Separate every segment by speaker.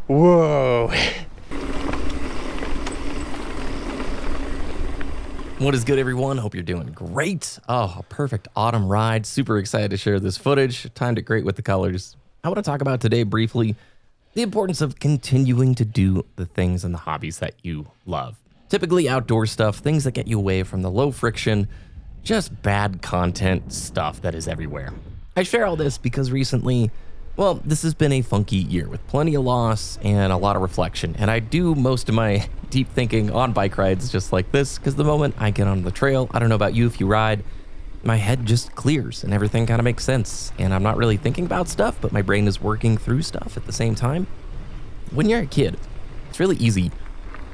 Speaker 1: Whoa.
Speaker 2: What is good, everyone? Hope you're doing great. Oh, a perfect autumn ride. Super excited to share this footage. Timed it great with the colors. I want to talk about today briefly the importance of continuing to do the things and the hobbies that you love. Typically outdoor stuff, things that get you away from the low friction, just bad content stuff that is everywhere. I share all this because recently, well, this has been a funky year with plenty of loss and a lot of reflection. And I do most of my deep thinking on bike rides just like this because the moment I get on the trail, I don't know about you if you ride, my head just clears and everything kind of makes sense. And I'm not really thinking about stuff, but my brain is working through stuff at the same time. When you're a kid, it's really easy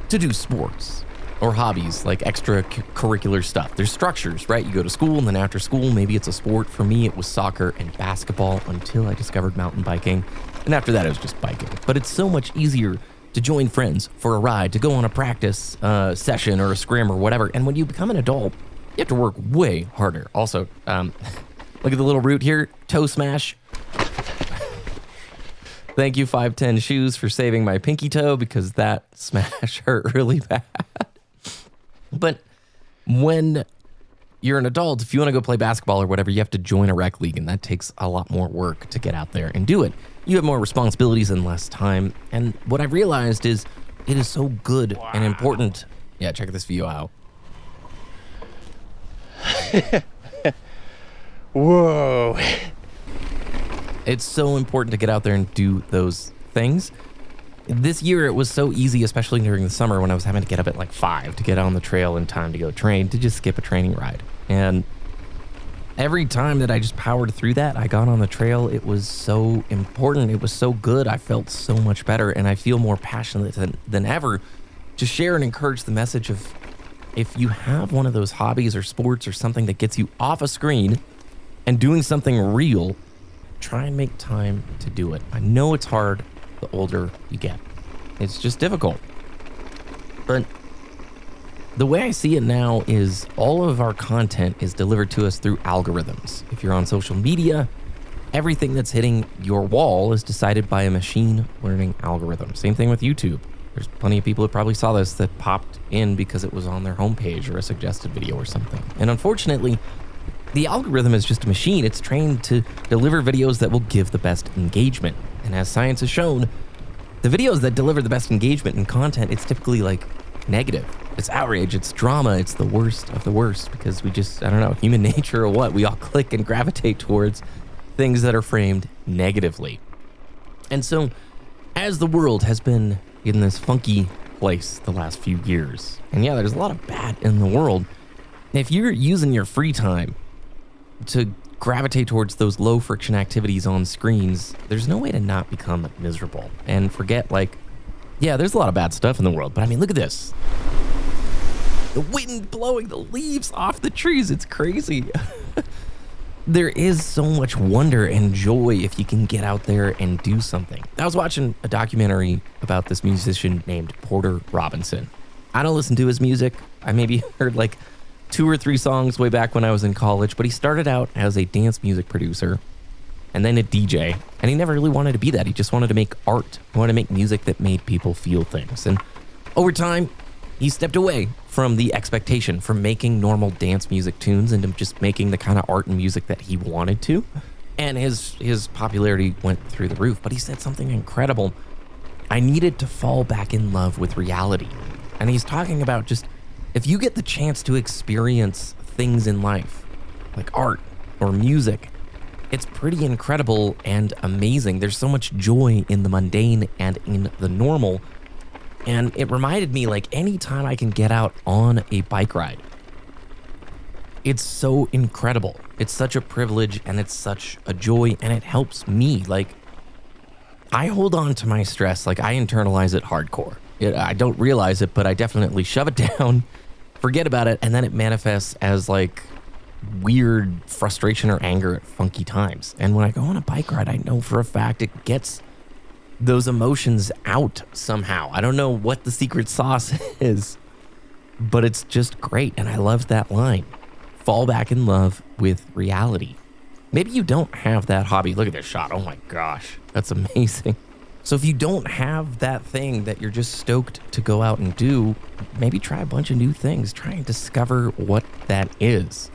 Speaker 2: to do sports or hobbies, like extracurricular stuff. There's structures, right? You go to school, and then after school, maybe it's a sport. For me, it was soccer and basketball until I discovered mountain biking. And after that, it was just biking. But it's so much easier to join friends for a ride, to go on a practice session or a scrim or whatever. And when you become an adult, you have to work way harder. Also, look at the little root here, toe smash. Thank you, 510 Shoes, for saving my pinky toe because that smash hurt really bad. But when you're an adult, if you want to go play basketball or whatever, you have to join a rec league, and that takes a lot more work to get out there and do it. You have more responsibilities and less time. And what I've realized is it is so good and important. Yeah, check this video out.
Speaker 1: Whoa.
Speaker 2: It's so important to get out there and do those things. This year, it was so easy, especially during the summer when I was having to get up at like 5 to get on the trail in time to go train, to just skip a training ride. And every time that I just powered through that, I got on the trail, it was so important. It was so good. I felt so much better, and I feel more passionate than ever to share and encourage the message of if you have one of those hobbies or sports or something that gets you off a screen and doing something real, try and make time to do it. I know it's hard the older you get. It's just difficult. But the way I see it now is all of our content is delivered to us through algorithms. If you're on social media, everything that's hitting your wall is decided by a machine learning algorithm. Same thing with YouTube. There's plenty of people that probably saw this that popped in because it was on their homepage or a suggested video or something. And unfortunately, the algorithm is just a machine. It's trained to deliver videos that will give the best engagement. And as science has shown, the videos that deliver the best engagement and content, it's typically like negative. It's outrage, it's drama, it's the worst of the worst because we just, I don't know, human nature or what, we all click and gravitate towards things that are framed negatively. And so, as the world has been in this funky place the last few years, and yeah, there's a lot of bad in the world, if you're using your free time to gravitate towards those low friction activities on screens, there's no way to not become miserable and forget, like, yeah, there's a lot of bad stuff in the world, but I mean, look at this. The wind blowing the leaves off the trees, it's crazy. There is so much wonder and joy if you can get out there and do something. I was watching a documentary about this musician named Porter Robinson. I don't listen to his music. I maybe heard like 2 or 3 songs way back when I was in college, but he started out as a dance music producer and then a DJ, and he never really wanted to be that. He just wanted to make art. He wanted to make music that made people feel things. And over time, he stepped away from the expectation from making normal dance music tunes into just making the kind of art and music that he wanted to. And his popularity went through the roof, but he said something incredible. I needed to fall back in love with reality. And he's talking about just, if you get the chance to experience things in life, like art or music, it's pretty incredible and amazing. There's so much joy in the mundane and in the normal. And it reminded me, like, anytime I can get out on a bike ride, it's so incredible. It's such a privilege and it's such a joy, and it helps me. Like, I hold on to my stress, like I internalize it hardcore. I don't realize it, but I definitely shove it down, forget about it, and then it manifests as like weird frustration or anger at funky times. And when I go on a bike ride, I know for a fact it gets those emotions out somehow. I don't know what the secret sauce is, but it's just great. And I love that line. Fall back in love with reality. Maybe you don't have that hobby. Look at this shot. Oh my gosh, that's amazing. So if you don't have that thing that you're just stoked to go out and do, maybe try a bunch of new things. Try and discover what that is.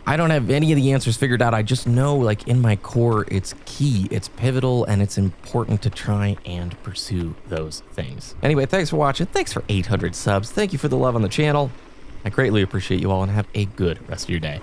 Speaker 2: I don't have any of the answers figured out. I just know, like, in my core, it's key, it's pivotal, and it's important to try and pursue those things. Anyway, thanks for watching. Thanks for 800 subs. Thank you for the love on the channel. I greatly appreciate you all, and have a good rest of your day.